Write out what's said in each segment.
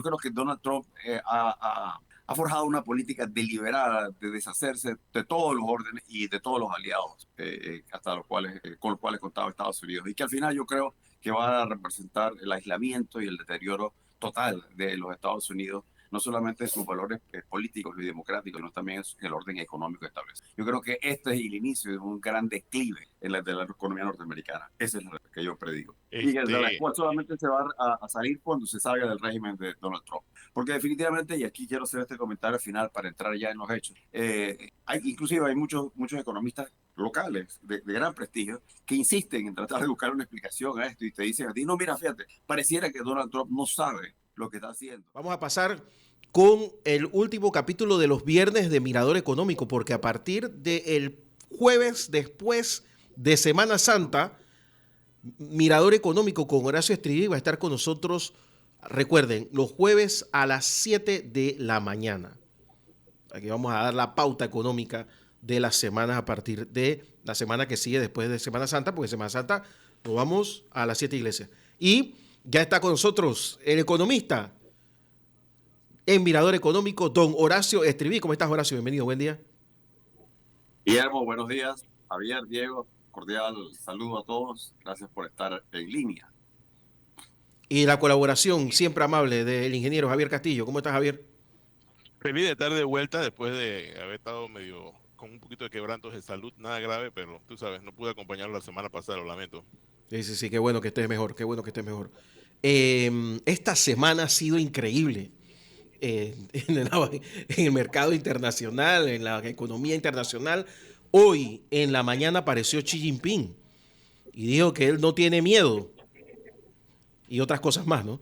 Yo creo que Donald Trump ha forjado una política deliberada de deshacerse de todos los órdenes y de todos los aliados hasta con los cuales contaba Estados Unidos. Y que al final yo creo que va a representar el aislamiento y el deterioro total de los Estados Unidos, no solamente sus valores políticos y democráticos, sino también el orden económico establecido. Yo creo que este es el inicio de un gran declive de la economía norteamericana. Esa es la que yo predigo. Y de la Este, cual solamente se va a salir cuando se salga del régimen de Donald Trump. Porque definitivamente, y aquí quiero hacer este comentario final para entrar ya en los hechos, inclusive hay muchos economistas locales de gran prestigio que insisten en tratar de buscar una explicación a esto y te dicen a ti, no, mira, fíjate, pareciera que Donald Trump no sabe lo que está haciendo. Vamos a pasar con el último capítulo de los viernes de Mirador Económico, porque a partir del jueves después de Semana Santa, Mirador Económico con Horacio Estribí va a estar con nosotros, recuerden, los jueves a las 7 de la mañana. Aquí vamos a dar la pauta económica de las semanas a partir de la semana que sigue después de Semana Santa, porque Semana Santa nos vamos a las 7 iglesias. Y ya está con nosotros el economista en Mirador Económico, don Horacio Estribí. ¿Cómo estás, Horacio? Bienvenido, buen día. Guillermo, buenos días. Javier, Diego, cordial saludo a todos. Gracias por estar en línea. Y la colaboración siempre amable del ingeniero Javier Castillo. ¿Cómo estás, Javier? feliz de estar de vuelta después de haber estado medio con un poquito de quebrantos de salud, nada grave, pero tú sabes, no pude acompañarlo la semana pasada, lo lamento. Sí, sí, sí, qué bueno que estés mejor, qué bueno que estés mejor. Esta semana ha sido increíble en el mercado internacional, en la economía internacional. Hoy en la mañana apareció Xi Jinping y dijo que él no tiene miedo y otras cosas más, ¿no?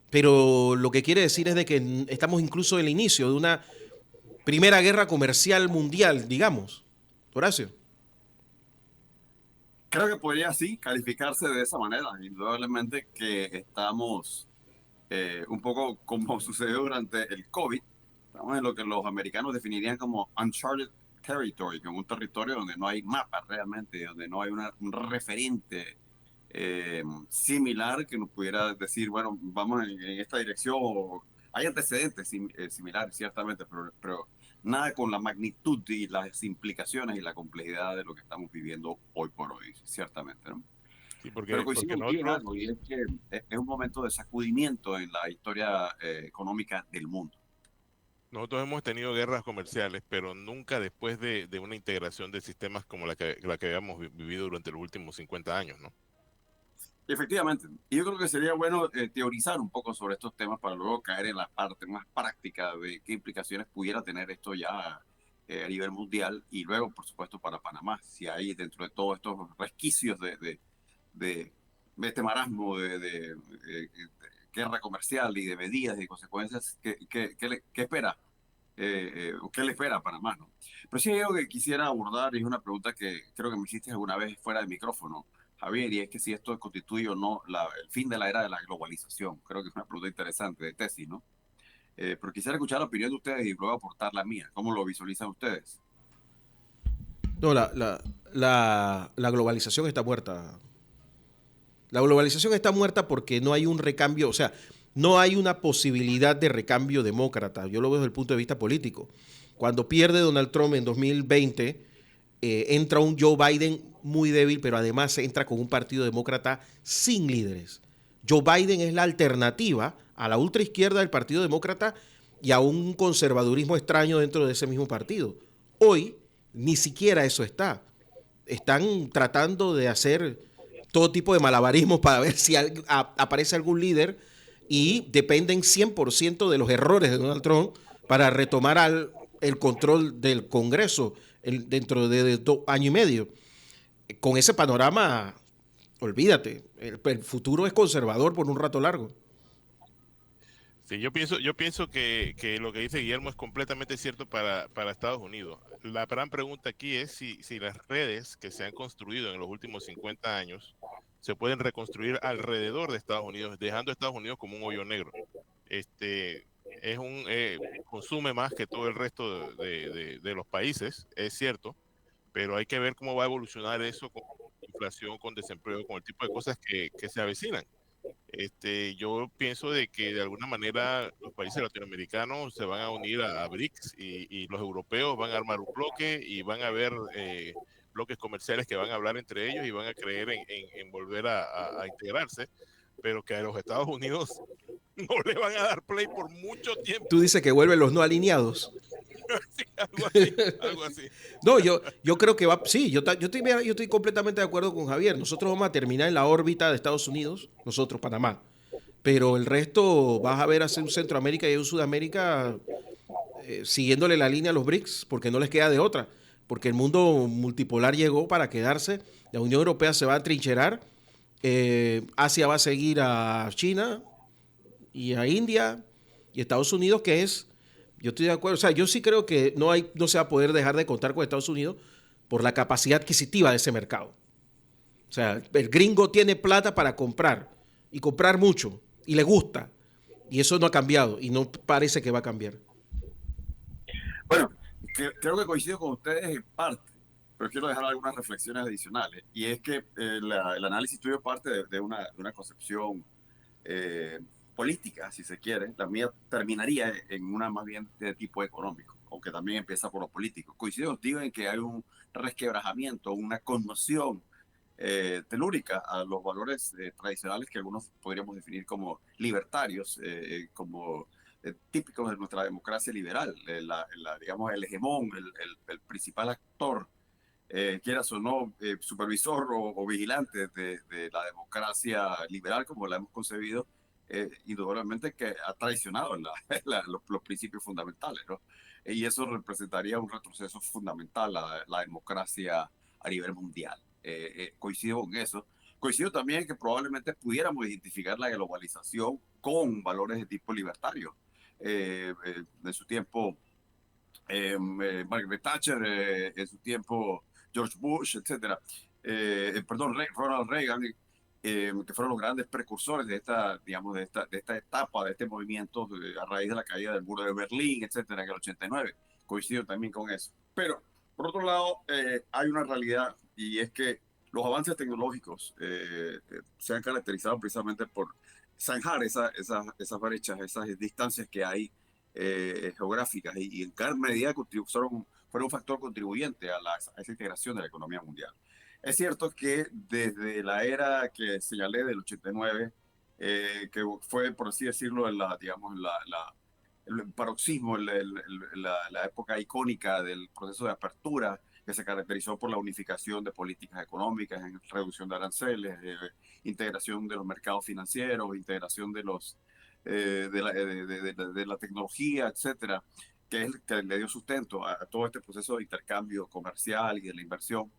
Pero lo que quiere decir es de que estamos incluso en el inicio de una primera guerra comercial mundial, digamos. Horacio. Creo que podría sí calificarse de esa manera. Indudablemente que estamos un poco como sucedió durante el COVID. Estamos en lo que los americanos definirían como uncharted territory, como un territorio donde no hay mapa realmente, donde no hay un referente similar que nos pudiera decir, bueno, vamos en esta dirección. Hay antecedentes similares, ciertamente, pero nada con la magnitud y las implicaciones y la complejidad de lo que estamos viviendo hoy por hoy, ciertamente, ¿no? Sí, Pero porque coincido contigo en nosotros, algo, y es que es un momento de sacudimiento en la historia económica del mundo. nosotros hemos tenido guerras comerciales, pero nunca después de una integración de sistemas como la que habíamos vivido durante los últimos 50 años, ¿no? Efectivamente, y yo creo que sería bueno teorizar un poco sobre estos temas para luego caer en la parte más práctica de qué implicaciones pudiera tener esto ya a nivel mundial y luego, por supuesto, para Panamá, si hay dentro de todos estos resquicios de, de este marasmo de guerra comercial y de medidas y consecuencias, ¿qué espera? ¿Qué le espera a Panamá? ¿No? Pero sí hay algo que quisiera abordar y es una pregunta que creo que me hiciste alguna vez fuera de micrófono, Javier, y es que si esto constituye o no el fin de la era de la globalización. Creo que es una pregunta interesante de tesis, ¿no? Pero quisiera escuchar la opinión de ustedes y luego aportar la mía. ¿Cómo lo visualizan ustedes? No, la globalización está muerta. La globalización está muerta porque no hay un recambio, o sea, no hay una posibilidad de recambio demócrata. Yo lo veo desde el punto de vista político. Cuando pierde Donald Trump en 2020, entra un Joe Biden muy débil, pero además entra con un partido demócrata sin líderes. Joe Biden es la alternativa a la ultraizquierda del Partido Demócrata y a un conservadurismo extraño dentro de ese mismo partido. Hoy ni siquiera eso está. Están tratando de hacer todo tipo de malabarismos para ver si aparece algún líder y dependen 100% de los errores de Donald Trump para retomar el control del Congreso dentro de 2 años y medio. Con ese panorama, olvídate, el futuro es conservador por un rato largo. Sí, yo pienso que lo que dice Guillermo es completamente cierto para Estados Unidos. La gran pregunta aquí es si las redes que se han construido en los últimos 50 años se pueden reconstruir alrededor de Estados Unidos, dejando a Estados Unidos como un hoyo negro. Consume más que todo el resto de los países, es cierto, pero hay que ver cómo va a evolucionar eso con inflación, con desempleo, con el tipo de cosas que se avecinan. Yo pienso de que de alguna manera los países latinoamericanos se van a unir a BRICS y los europeos van a armar un bloque y van a haber bloques comerciales que van a hablar entre ellos y van a creer en volver a integrarse, pero que a los Estados Unidos no le van a dar play por mucho tiempo. Tú dices que vuelven los no alineados. Sí, algo así, algo así. No, yo creo que va, sí, yo estoy completamente de acuerdo con Javier. Nosotros vamos a terminar en la órbita de Estados Unidos, nosotros, Panamá. Pero el resto vas a ver hacer un Centroamérica y un Sudamérica siguiéndole la línea a los BRICS, porque no les queda de otra. Porque el mundo multipolar llegó para quedarse. La Unión Europea se va a trincherar. Asia va a seguir a China y a India y Estados Unidos, que es, yo estoy de acuerdo, o sea, yo sí creo que no se va a poder dejar de contar con Estados Unidos por la capacidad adquisitiva de ese mercado. O sea, el gringo tiene plata para comprar y comprar mucho y le gusta. Y eso no ha cambiado y no parece que va a cambiar. Bueno, creo que coincido con ustedes en parte, pero quiero dejar algunas reflexiones adicionales. Y es que el análisis tuyo parte de una concepción eh, política, si se quiere. La mía terminaría en una más bien de tipo económico, aunque también empieza por lo político. Coincido contigo en que hay un resquebrajamiento, una conmoción telúrica a los valores tradicionales que algunos podríamos definir como libertarios, como típicos de nuestra democracia liberal. Digamos, el hegemón, el principal actor, quieras o no, supervisor o vigilante de la democracia liberal como la hemos concebido, indudablemente que ha traicionado los principios fundamentales, ¿no? Y eso representaría un retroceso fundamental a la democracia a nivel mundial. Coincido con eso. Coincido también que probablemente pudiéramos identificar la globalización con valores de tipo libertario. En su tiempo, Margaret Thatcher, en su tiempo George Bush, etcétera. Perdón, Ronald Reagan, que fueron los grandes precursores de esta, digamos, de esta etapa, de este movimiento a raíz de la caída del muro de Berlín, etcétera, en el 89. Coincido también con eso. Pero, por otro lado, hay una realidad y es que los avances tecnológicos se han caracterizado precisamente por zanjar esas brechas, esas distancias que hay geográficas y en gran medida fueron un factor contribuyente a esa integración de la economía mundial. Es cierto que desde la era que señalé del 89, que fue, por así decirlo, digamos, el paroxismo, la época icónica del proceso de apertura, que se caracterizó por la unificación de políticas económicas, en reducción de aranceles, integración de los mercados financieros, integración de la tecnología, etcétera, que es el que le dio sustento a todo este proceso de intercambio comercial y de la inversión,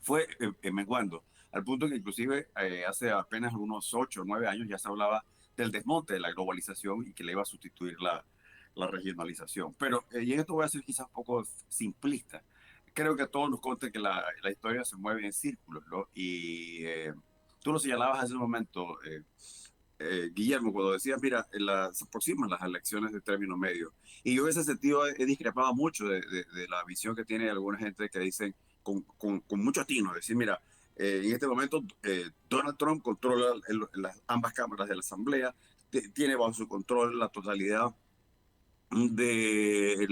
fue menguando, al punto que inclusive hace apenas unos 8 o 9 años ya se hablaba del desmonte de la globalización y que le iba a sustituir la regionalización. Pero, y en esto voy a ser quizás un poco simplista, creo que a todos nos consta que la historia se mueve en círculos, ¿no? Y tú lo señalabas hace un momento, Guillermo, cuando decías, mira, se aproximan las elecciones de término medio. Y yo en ese sentido he discrepado mucho de la visión que tiene alguna gente que dicen con mucho atino, decir, mira, en este momento Donald Trump controla ambas cámaras de la Asamblea, tiene bajo su control la totalidad de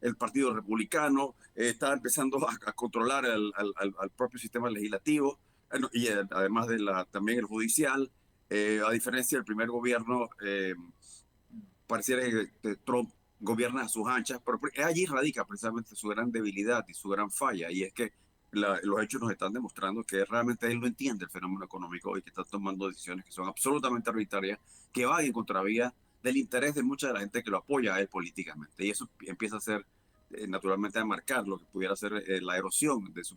el Partido Republicano, está empezando a controlar al propio sistema legislativo y además también el judicial. A diferencia del primer gobierno, pareciera que Trump gobierna a sus anchas, pero allí radica precisamente su gran debilidad y su gran falla, y es que los hechos nos están demostrando que realmente él no entiende el fenómeno económico y que está tomando decisiones que son absolutamente arbitrarias, que van en contravía del interés de mucha de la gente que lo apoya a él políticamente, y eso empieza a ser, naturalmente, a marcar lo que pudiera ser la erosión de su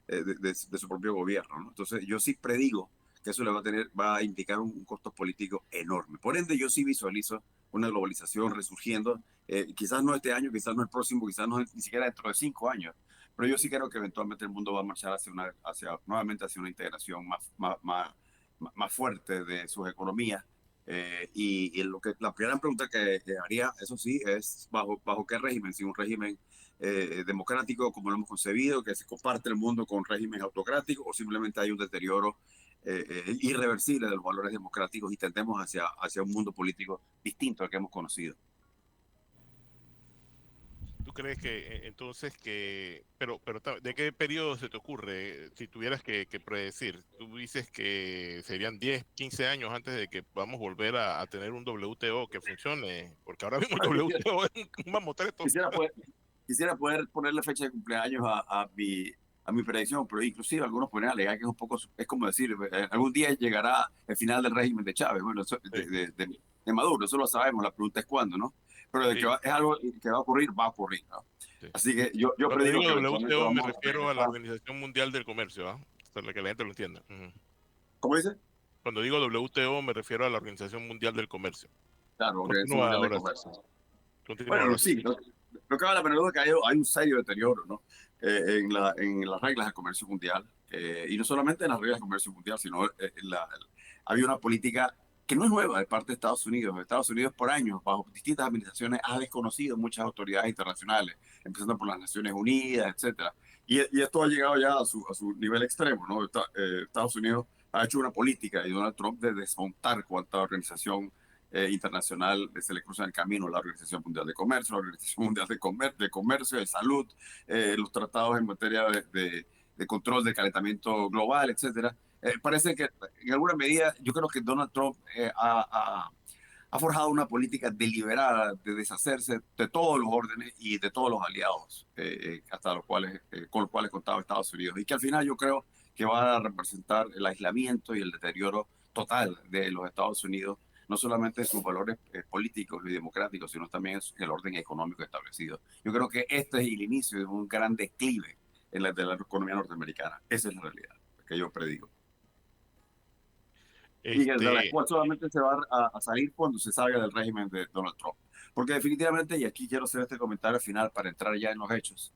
de su propio gobierno, ¿no? Entonces yo sí predigo que eso va a implicar un costo político enorme. Por ende, yo sí visualizo una globalización resurgiendo, quizás no este año, quizás no el próximo, quizás no ni siquiera dentro de 5 años, pero yo sí creo que eventualmente el mundo va a marchar nuevamente hacia una integración más fuerte de sus economías. La primera pregunta que haría, eso sí, es bajo qué régimen, si un régimen democrático como lo hemos concebido, que se comparte el mundo con régimen autocrático, o simplemente hay un deterioro irreversible de los valores democráticos y tendemos hacia un mundo político distinto al que hemos conocido. ¿Tú crees que entonces ¿de qué periodo se te ocurre? Si tuvieras que predecir, tú dices que serían 10, 15 años antes de que podamos volver a tener un WTO que funcione, porque ahora mismo el WTO es un mamotreto. Quisiera poder ponerle fecha de cumpleaños a mi predicción, pero inclusive algunos pueden alegar que es un poco, es como decir, algún día llegará el final del régimen de Chávez, bueno, Sí. de Maduro, eso lo sabemos, la pregunta es cuándo, ¿no? Pero de Sí. que es algo que va a ocurrir, ¿no? Sí. Así que yo Cuando predigo digo que eventualmente WTO me vamos a refiero a la regresar. Organización Mundial del Comercio, ¿ah? Para que la gente lo entienda. ¿Cómo dice? Cuando digo WTO me refiero a la Organización Mundial del Comercio. Claro, Organización Continúa Mundial de ahora sí. Comercio. Continúa Bueno, ahora sí. sí, lo que vale la pena es que hay un serio deterioro, ¿no? En las reglas del comercio mundial, y no solamente en las reglas del comercio mundial, sino había una política que no es nueva de parte de Estados Unidos. Estados Unidos por años, bajo distintas administraciones, ha desconocido muchas autoridades internacionales, empezando por las Naciones Unidas, etcétera. Y esto ha llegado ya a su nivel extremo, ¿no? Estados Unidos ha hecho una política y Donald Trump de desmontar cuanta organización internacional se le cruza en el camino, la Organización Mundial de Comercio, la Organización Mundial de Comercio, de Salud, los tratados en materia de control del calentamiento global, etcétera. Parece que en alguna medida yo creo que Donald Trump ha forjado una política deliberada de deshacerse de todos los órdenes y de todos los aliados hasta con los cuales contaba Estados Unidos, y que al final yo creo que va a representar el aislamiento y el deterioro total de los Estados Unidos, no solamente sus valores políticos y democráticos, sino también el orden económico establecido. Yo creo que este es el inicio de un gran declive de la economía norteamericana. Esa es la realidad que yo predigo. Y de la cual solamente se va a salir cuando se salga del régimen de Donald Trump. Porque definitivamente, y aquí quiero hacer este comentario final para entrar ya en los hechos,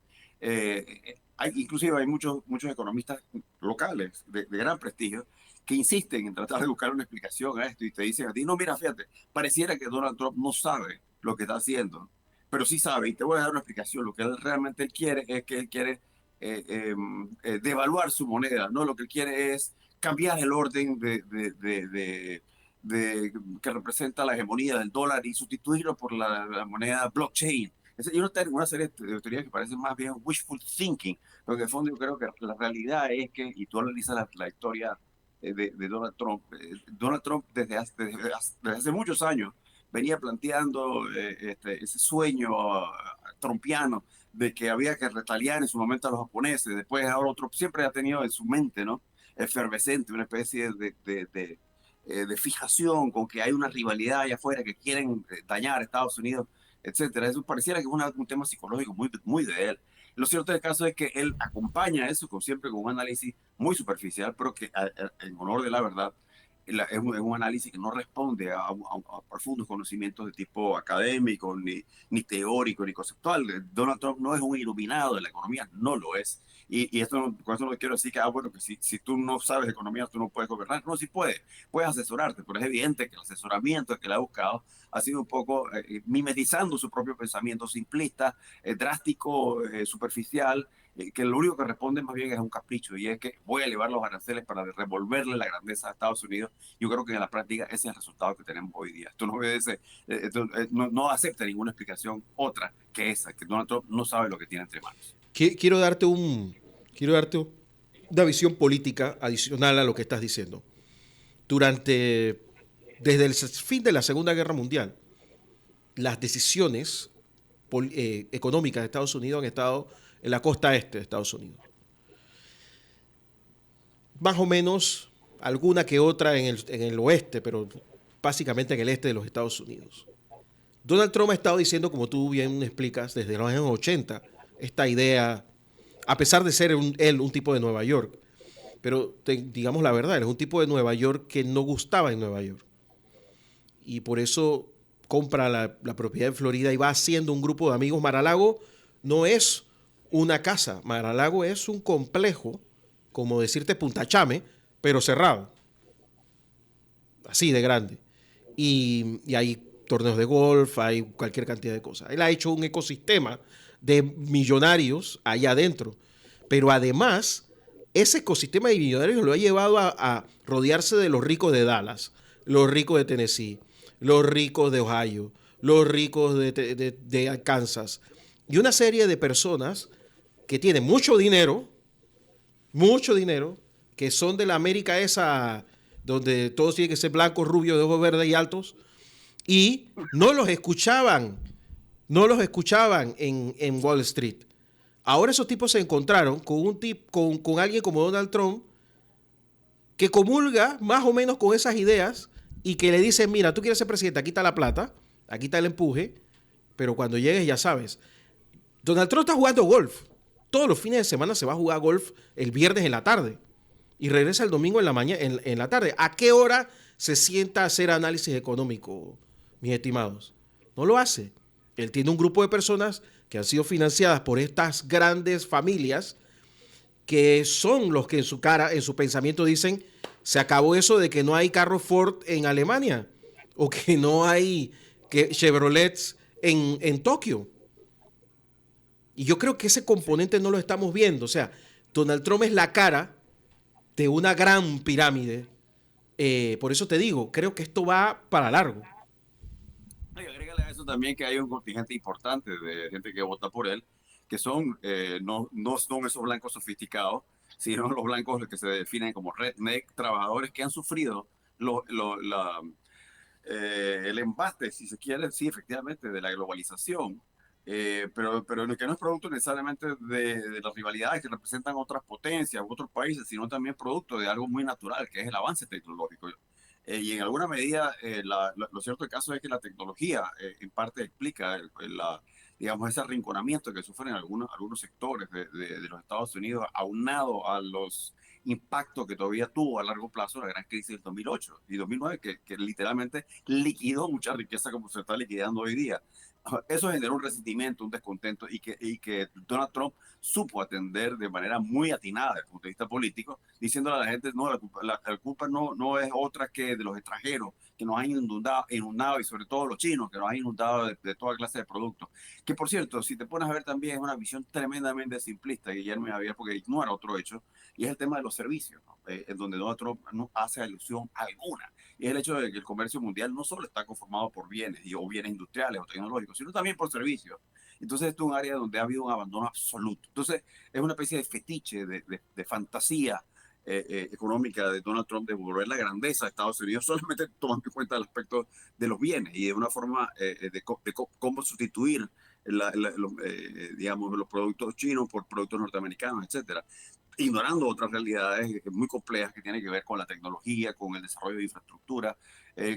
inclusive hay muchos economistas locales de gran prestigio que insisten en tratar de buscar una explicación a esto y te dicen a ti, no, mira, fíjate, pareciera que Donald Trump no sabe lo que está haciendo, pero sí sabe, y te voy a dar una explicación. Lo que él realmente quiere es que él quiere devaluar su moneda, ¿no? Lo que él quiere es cambiar el orden que representa la hegemonía del dólar y sustituirlo por la moneda blockchain. Yo no tengo una serie de teorías que parecen más bien wishful thinking, porque en el fondo yo creo que la realidad es que, y tú analizas la historia de Donald Trump desde hace muchos años venía planteando ese sueño trumpiano de que había que retaliar en su momento a los japoneses. Después ahora Trump siempre ha tenido en su mente, ¿no?, efervescente, una especie de fijación con que hay una rivalidad allá afuera que quieren dañar a Estados Unidos, etcétera. Eso pareciera que es un tema psicológico muy de él. Lo cierto del caso es que él acompaña eso siempre con un análisis muy superficial, pero que en honor de la verdad es un análisis que no responde a profundos conocimientos de tipo académico, ni teórico, ni conceptual. Donald Trump no es un iluminado de la economía, no lo es. Y con esto no quiero decir que, bueno, que si tú no sabes de economía, tú no puedes gobernar. No, sí puedes asesorarte, pero es evidente que el asesoramiento que le ha buscado ha sido un poco mimetizando su propio pensamiento simplista, drástico, superficial, que lo único que responde más bien es un capricho, y es que voy a elevar los aranceles para devolverle la grandeza a Estados Unidos. Yo creo que en la práctica ese es el resultado que tenemos hoy día. Esto no obedece, no acepta ninguna explicación otra que esa, que Donald Trump no sabe lo que tiene entre manos. Quiero darte una visión política adicional a lo que estás diciendo. Desde el fin de la Segunda Guerra Mundial, las decisiones económicas de Estados Unidos han estado en la costa este de Estados Unidos. Más o menos alguna que otra en el oeste, pero básicamente en el este de los Estados Unidos. Donald Trump ha estado diciendo, como tú bien explicas, desde los años 80, esta idea, a pesar de ser él un tipo de Nueva York, pero digamos la verdad, él es un tipo de Nueva York que no gustaba en Nueva York. Y por eso compra la propiedad en Florida y va haciendo un grupo de amigos. Mar-a-Lago no es una casa, Mar-a-Lago es un complejo, como decirte Punta Chame, pero cerrado. Así de grande. Y hay torneos de golf, hay cualquier cantidad de cosas. Él ha hecho un ecosistema de millonarios allá adentro. Pero además ese ecosistema de millonarios lo ha llevado a rodearse de los ricos de Dallas, los ricos de Tennessee, los ricos de Ohio, los ricos de Kansas y una serie de personas que tienen mucho dinero, que son de la América esa donde todos tienen que ser blancos, rubios, de ojos verdes y altos, y no los escuchaban en Wall Street. Ahora esos tipos se encontraron con alguien como Donald Trump que comulga más o menos con esas ideas y que le dice, mira, tú quieres ser presidente, aquí está la plata, aquí está el empuje, pero cuando llegues ya sabes. Donald Trump está jugando golf. Todos los fines de semana se va a jugar golf el viernes en la tarde y regresa el domingo en la mañana, en la tarde. ¿A qué hora se sienta a hacer análisis económico, mis estimados? No lo hace. Él tiene un grupo de personas que han sido financiadas por estas grandes familias que son los que en su pensamiento dicen, se acabó eso de que no hay carros Ford en Alemania o que no hay Chevrolets en Tokio. Y yo creo que ese componente no lo estamos viendo. O sea, Donald Trump es la cara de una gran pirámide. Por eso te digo, creo que esto va para largo. Y agrégale a eso también que hay un contingente importante de gente que vota por él, que son no son esos blancos sofisticados, sino los blancos que se definen como redneck, trabajadores que han sufrido el embaste, si se quiere, sí, efectivamente, de la globalización. Pero que no es producto necesariamente de las rivalidades que representan otras potencias u otros países, sino también producto de algo muy natural, que es el avance tecnológico. Y en alguna medida, lo cierto del caso es que la tecnología en parte explica digamos, ese arrinconamiento que sufren algunos sectores de los Estados Unidos, aunado a los impactos que todavía tuvo a largo plazo la gran crisis del 2008 y 2009, que literalmente liquidó mucha riqueza como se está liquidando hoy día. Eso generó un resentimiento, un descontento y que Donald Trump supo atender de manera muy atinada desde el punto de vista político, diciéndole a la gente, no, la culpa no es otra que de los extranjeros que nos han inundado y sobre todo los chinos que nos han inundado de toda clase de productos. Que por cierto, si te pones a ver también es una visión tremendamente simplista, Guillermo y Javier, porque ignora otro hecho, y es el tema de los servicios, ¿no? En donde Donald Trump no hace alusión alguna. Y es el hecho de que el comercio mundial no solo está conformado por bienes o bienes industriales o tecnológicos, sino también por servicios. Entonces, esto es un área donde ha habido un abandono absoluto. Entonces, es una especie de fetiche, de fantasía económica de Donald Trump de volver la grandeza de Estados Unidos, solamente tomando en cuenta el aspecto de los bienes y de una forma de cómo sustituir digamos, los productos chinos por productos norteamericanos, etcétera, ignorando otras realidades muy complejas que tienen que ver con la tecnología, con el desarrollo de infraestructura,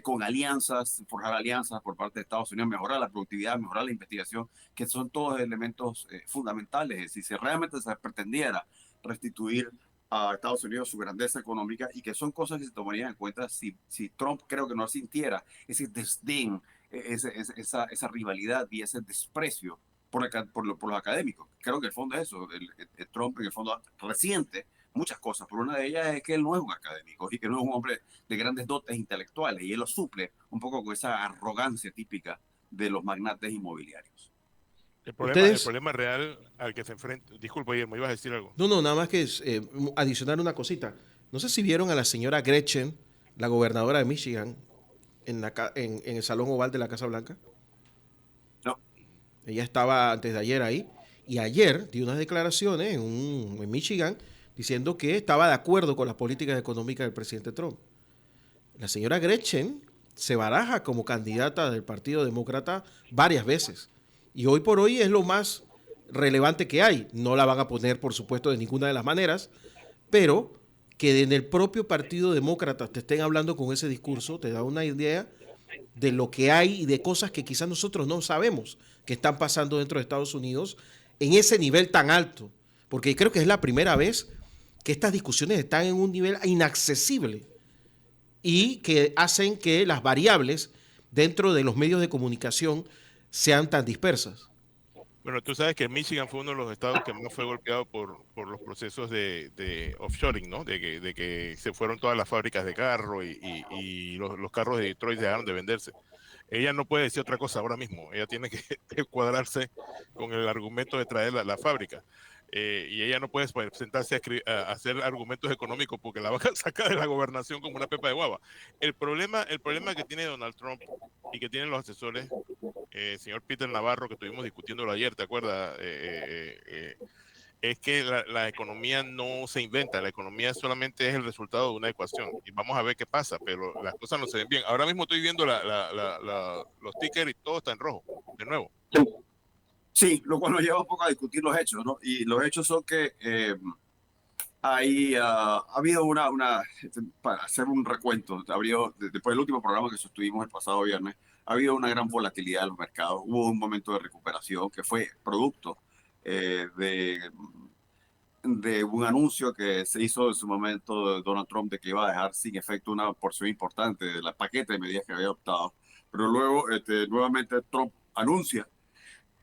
con alianzas, forjar alianzas por parte de Estados Unidos, mejorar la productividad, mejorar la investigación, que son todos elementos fundamentales. Si realmente se pretendiera restituir a Estados Unidos su grandeza económica, y que son cosas que se tomarían en cuenta si Trump creo que no sintiera ese desdén, esa rivalidad y ese desprecio por los académicos. Creo que el fondo es eso. El Trump en el fondo resiente muchas cosas, pero una de ellas es que él no es un académico y que no es un hombre de grandes dotes intelectuales, y él lo suple un poco con esa arrogancia típica de los magnates inmobiliarios. El problema real al que se enfrenta... Disculpa, Guillermo, ibas a decir algo. No, nada más que adicionar una cosita. No sé si vieron a la señora Gretchen, la gobernadora de Michigan, en el Salón Oval de la Casa Blanca. No. Ella estaba antes de ayer ahí, y ayer dio unas declaraciones en Michigan diciendo que estaba de acuerdo con las políticas económicas del presidente Trump. La señora Gretchen se baraja como candidata del Partido Demócrata varias veces, y hoy por hoy es lo más relevante que hay. No la van a poner, por supuesto, de ninguna de las maneras, pero que en el propio Partido Demócrata te estén hablando con ese discurso te da una idea de lo que hay y de cosas que quizás nosotros no sabemos que están pasando dentro de Estados Unidos en ese nivel tan alto, porque creo que es la primera vez que estas discusiones están en un nivel inaccesible y que hacen que las variables dentro de los medios de comunicación sean tan dispersas. Bueno, tú sabes que Michigan fue uno de los estados que más fue golpeado por los procesos de offshoring, ¿no? De que se fueron todas las fábricas de carro y los carros de Detroit dejaron de venderse. Ella no puede decir otra cosa ahora mismo. Ella tiene que cuadrarse con el argumento de traer la fábrica. y ella no puede sentarse a hacer argumentos económicos porque la van a sacar de la gobernación como una pepa de guava. El problema que tiene Donald Trump y que tienen los asesores, señor Peter Navarro, que estuvimos discutiéndolo ayer, ¿te acuerdas? Es que la economía no se inventa, la economía solamente es el resultado de una ecuación y vamos a ver qué pasa, pero las cosas no se ven bien. Ahora mismo estoy viendo los tickers y todo está en rojo, de nuevo. Sí, lo cual nos lleva un poco a discutir los hechos, ¿no? Y los hechos son que ha habido para hacer un recuento, después del último programa que sostuvimos el pasado viernes, ha habido una gran volatilidad en los mercados, hubo un momento de recuperación que fue producto eh, de, de un anuncio que se hizo en su momento de Donald Trump de que iba a dejar sin efecto una porción importante del paquete de medidas que había adoptado, pero luego nuevamente Trump anuncia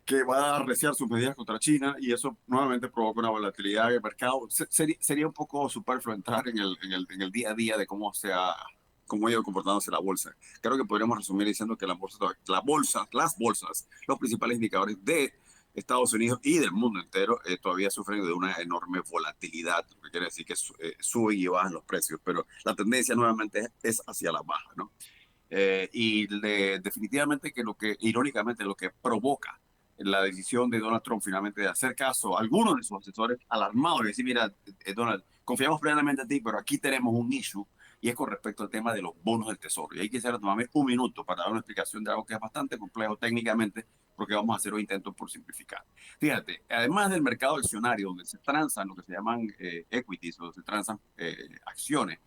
que va a arreciar sus medidas contra China y eso nuevamente provoca una volatilidad en el mercado. Sería un poco superfluo entrar en el día a día de cómo ha ido comportándose la bolsa. Creo que podríamos resumir diciendo que las bolsas, los principales indicadores de Estados Unidos y del mundo entero todavía sufren de una enorme volatilidad, lo que quiere decir que suben y bajan los precios, pero la tendencia nuevamente es hacia la baja, ¿no? Definitivamente irónicamente, lo que provoca la decisión de Donald Trump finalmente de hacer caso a algunos de sus asesores alarmados y decir, mira, Donald, confiamos plenamente en ti, pero aquí tenemos un issue y es con respecto al tema de los bonos del tesoro. Y ahí quisiera tomarme un minuto para dar una explicación de algo que es bastante complejo técnicamente, porque vamos a hacer un intento por simplificar. Fíjate, además del mercado accionario, donde se transan lo que se llaman equities, donde se transan acciones,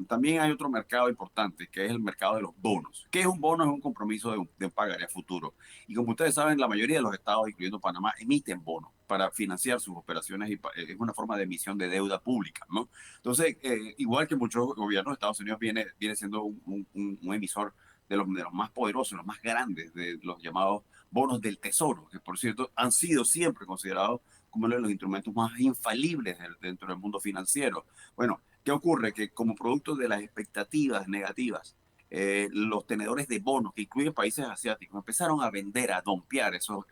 también hay otro mercado importante, que es el mercado de los bonos. ¿Qué es un bono? Es un compromiso de un pagaré futuro. Y como ustedes saben, la mayoría de los estados, incluyendo Panamá, emiten bonos para financiar sus operaciones y es una forma de emisión de deuda pública, ¿no? Entonces, igual que muchos gobiernos, Estados Unidos viene siendo un emisor de los más poderosos, los más grandes, de los llamados bonos del tesoro, que por cierto han sido siempre considerados como uno de los instrumentos más infalibles dentro del mundo financiero. Bueno, ¿qué ocurre? Que como producto de las expectativas negativas, los tenedores de bonos, que incluyen países asiáticos, empezaron a vender, a dompear esos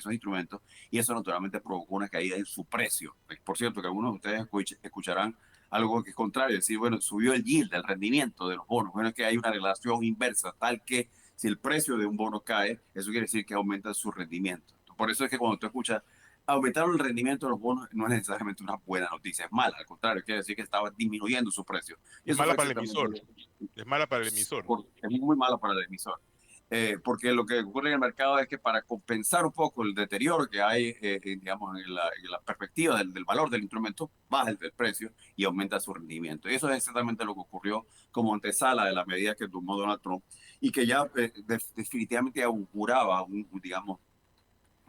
instrumentos y eso naturalmente provocó una caída en su precio. Por cierto, que algunos de ustedes escucharán algo que es contrario, es decir, bueno, subió el yield, el rendimiento de los bonos. Bueno, es que hay una relación inversa, tal que si el precio de un bono cae, eso quiere decir que aumenta su rendimiento. Por eso es que cuando tú escuchas aumentar el rendimiento de los bonos no es necesariamente una buena noticia, es mala, al contrario, quiere decir que estaba disminuyendo su precio. Y Es eso mala fue para el emisor. Es mala para el emisor. Es muy mala para el emisor. Porque lo que ocurre en el mercado es que para compensar un poco el deterioro que hay, digamos, en la perspectiva del valor del instrumento, baja el precio y aumenta su rendimiento. Y eso es exactamente lo que ocurrió como antesala de la medida que tomó Donald Trump y que ya definitivamente auguraba digamos,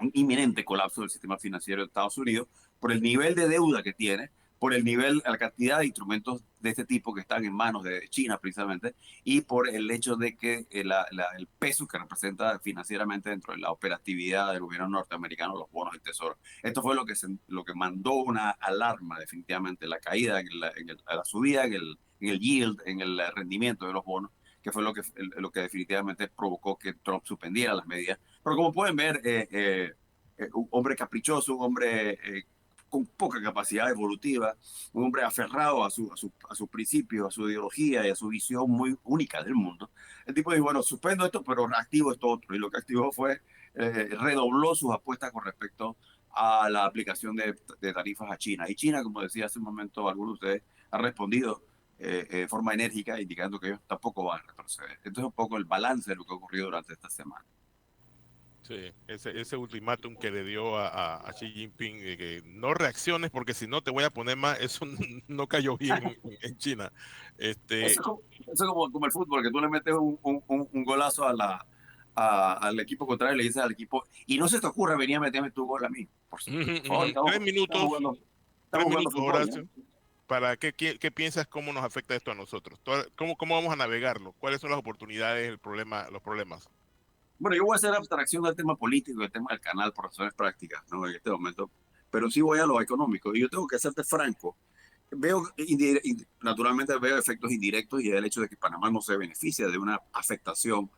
un inminente colapso del sistema financiero de Estados Unidos por el nivel de deuda que tiene, por la cantidad de instrumentos de este tipo que están en manos de China precisamente, y por el hecho de que el peso que representa financieramente dentro de la operatividad del gobierno norteamericano los bonos del tesoro. Esto fue lo que mandó una alarma definitivamente, la caída, la subida en el yield, en el rendimiento de los bonos, que fue lo que definitivamente provocó que Trump suspendiera las medidas. Pero como pueden ver, un hombre caprichoso, un hombre con poca capacidad evolutiva, un hombre aferrado a sus principios, a su ideología y a su visión muy única del mundo. El tipo dijo, bueno, suspendo esto, pero reactivo esto otro. Y lo que activó fue, redobló sus apuestas con respecto a la aplicación de tarifas a China. Y China, como decía hace un momento algunos de ustedes, ha respondido de forma enérgica, indicando que ellos tampoco van a retroceder. Entonces, un poco el balance de lo que ha ocurrido durante esta semana. Sí, ese ultimátum que le dio a Xi Jinping de que no reacciones porque si no te voy a poner más, eso no cayó bien en China. Eso es como el fútbol, que tú le metes un golazo al equipo contrario y le dices al equipo, y no se te ocurra venir a meterme tu gol a mí. Por favor, estamos 3 minutos, jugando, 3 jugando minutos, fútbol, Horacio. ¿no? ¿Para qué piensas cómo nos afecta esto a nosotros? ¿Cómo vamos a navegarlo? ¿Cuáles son las oportunidades, los problemas? Bueno, yo voy a hacer abstracción del tema político, del tema del canal por razones prácticas, ¿no? En este momento, pero sí voy a lo económico. Y yo tengo que serte franco. Naturalmente veo efectos indirectos y el hecho de que Panamá no se beneficia de una afectación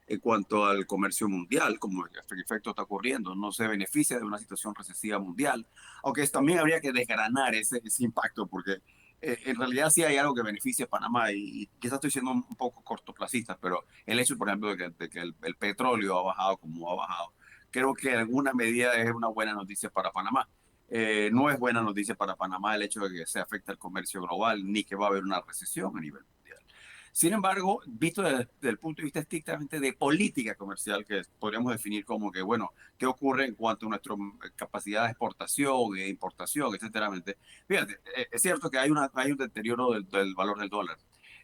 en cuanto al comercio mundial, como en efecto está ocurriendo, no se beneficia de una situación recesiva mundial, aunque también habría que desgranar ese impacto, porque en realidad sí hay algo que beneficia a Panamá, y quizás estoy siendo un poco cortoplacista, pero el hecho, por ejemplo, de que el petróleo ha bajado como ha bajado, creo que en alguna medida es una buena noticia para Panamá. No es buena noticia para Panamá el hecho de que se afecte el comercio global, ni que va a haber una recesión a nivel mundial. Sin embargo, visto desde el punto de vista estrictamente de política comercial, que podríamos definir como que, bueno, ¿qué ocurre en cuanto a nuestra capacidad de exportación e importación, etcétera? Fíjate, es cierto que hay un deterioro del valor del dólar.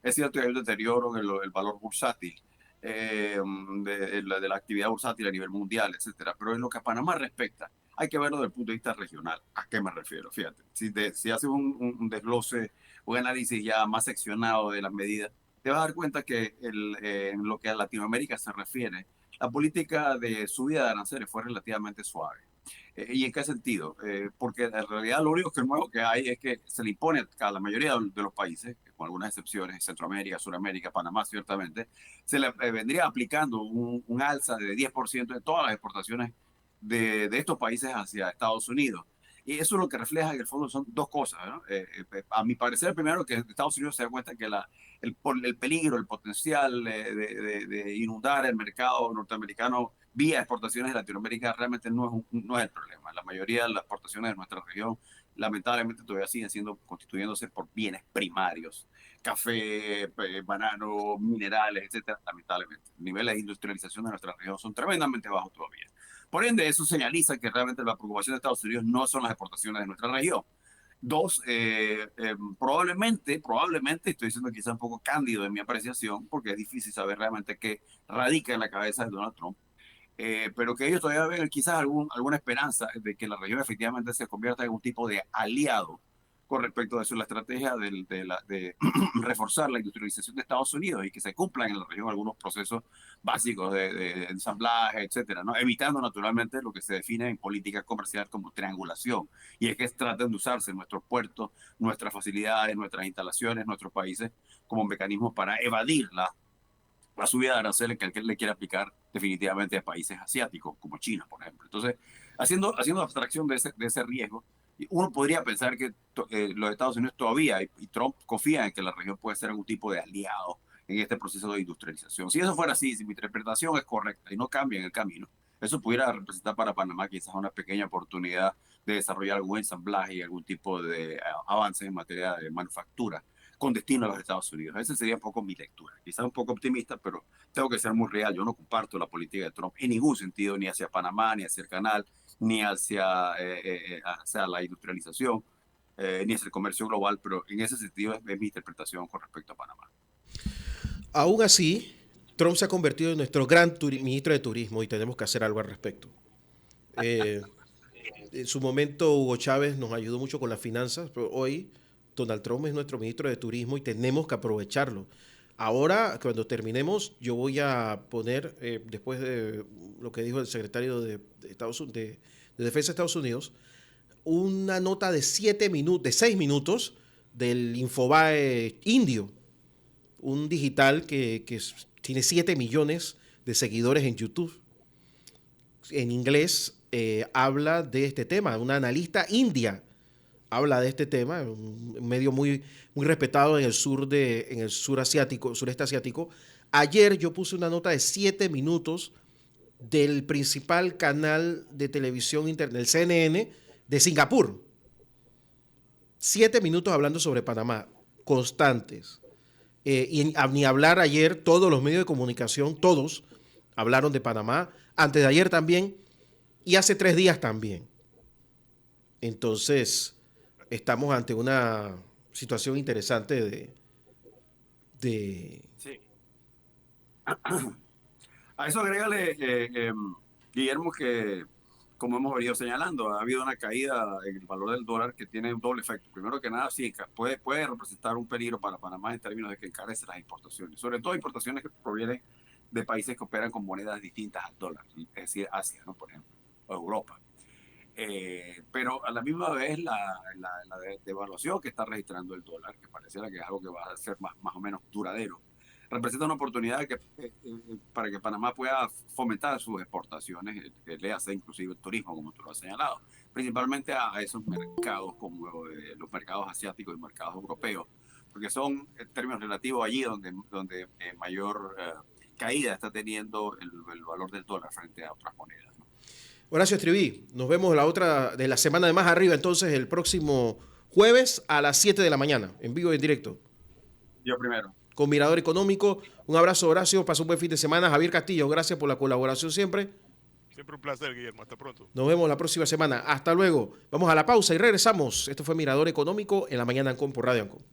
Es cierto que hay un deterioro en el valor bursátil, de la actividad bursátil a nivel mundial, etcétera. Pero en lo que a Panamá respecta, hay que verlo desde el punto de vista regional. ¿A qué me refiero? Fíjate, si haces un desglose, un análisis ya más seccionado de las medidas, te vas a dar cuenta que en lo que a Latinoamérica se refiere, la política de subida de aranceles fue relativamente suave. ¿Y en qué sentido? Porque en realidad lo único que nuevo que hay es que se le impone a la mayoría de los países, con algunas excepciones, Centroamérica, Suramérica, Panamá, ciertamente, se le vendría aplicando un alza de 10% de todas las exportaciones de estos países hacia Estados Unidos. Y eso lo que refleja en el fondo son dos cosas, ¿no? A mi parecer, primero, que Estados Unidos se da cuenta que el peligro, el potencial de inundar el mercado norteamericano vía exportaciones de Latinoamérica realmente no es el problema. La mayoría de las exportaciones de nuestra región lamentablemente todavía siguen constituyéndose por bienes primarios, café, banano, minerales, etcétera. Lamentablemente, los niveles de industrialización de nuestra región son tremendamente bajos todavía. Por ende, eso señaliza que realmente la preocupación de Estados Unidos no son las exportaciones de nuestra región. Dos, probablemente, estoy diciendo quizá un poco cándido en mi apreciación, porque es difícil saber realmente qué radica en la cabeza de Donald Trump, pero que ellos todavía ven quizás alguna esperanza de que la región efectivamente se convierta en un tipo de aliado con respecto a eso, la estrategia de reforzar la industrialización de Estados Unidos y que se cumplan en la región algunos procesos básicos de ensamblaje, etcétera, ¿no? Evitando naturalmente lo que se define en política comercial como triangulación, y es que traten de usarse nuestros puertos, nuestras facilidades, nuestras instalaciones, nuestros países como mecanismos para evadir la subida de aranceles que él le quiere aplicar definitivamente a países asiáticos, como China, por ejemplo. Entonces, haciendo abstracción de ese riesgo, uno podría pensar que los Estados Unidos todavía y Trump confía en que la región puede ser algún tipo de aliado en este proceso de industrialización. Si eso fuera así, si mi interpretación es correcta y no cambia en el camino, eso pudiera representar para Panamá quizás una pequeña oportunidad de desarrollar algún ensamblaje y algún tipo de avance en materia de manufactura con destino a los Estados Unidos. Esa sería un poco mi lectura. Quizás un poco optimista, pero tengo que ser muy real. Yo no comparto la política de Trump en ningún sentido, ni hacia Panamá, ni hacia el canal, ni hacia la industrialización, ni hacia el comercio global, pero en ese sentido es mi interpretación con respecto a Panamá. Aún así, Trump se ha convertido en nuestro gran ministro de turismo y tenemos que hacer algo al respecto. En su momento Hugo Chávez nos ayudó mucho con las finanzas, pero hoy Donald Trump es nuestro ministro de turismo y tenemos que aprovecharlo. Ahora, cuando terminemos, yo voy a poner, después de lo que dijo el secretario de Defensa de Estados Unidos, una nota de 6 minutos del Infobae indio, un digital que tiene 7 millones de seguidores en YouTube. En inglés habla de este tema, una analista india habla de este tema, un medio muy respetado en el sur asiático, sureste asiático. Ayer yo puse una nota de 7 minutos del principal canal de televisión internet, el CNN, de Singapur. 7 minutos hablando sobre Panamá, constantes. Y ni hablar ayer, todos los medios de comunicación, todos hablaron de Panamá, antes de ayer también, y hace 3 días también. Entonces, estamos ante una situación interesante Sí. A eso agrégale, Guillermo, que como hemos venido señalando, ha habido una caída en el valor del dólar que tiene un doble efecto. Primero que nada, sí, puede representar un peligro para Panamá en términos de que encarece las importaciones, sobre todo importaciones que provienen de países que operan con monedas distintas al dólar, es decir, Asia, ¿no? Por ejemplo, o Europa. Pero a la misma vez la devaluación que está registrando el dólar, que pareciera que es algo que va a ser más o menos duradero, representa una oportunidad para que Panamá pueda fomentar sus exportaciones, le hace inclusive el turismo, como tú lo has señalado, principalmente a esos mercados como los mercados asiáticos y mercados europeos, porque son en términos relativos allí donde mayor caída está teniendo el valor del dólar frente a otras monedas, ¿no? Horacio Estriví, nos vemos la otra de la semana de más arriba, entonces el próximo jueves a las 7 de la mañana, en vivo y en directo. Yo primero. Con Mirador Económico. Un abrazo, Horacio. Pasa un buen fin de semana. Javier Castillo, gracias por la colaboración siempre. Siempre un placer, Guillermo. Hasta pronto. Nos vemos la próxima semana. Hasta luego. Vamos a la pausa y regresamos. Esto fue Mirador Económico en la mañana Ancon por Radio Ancon.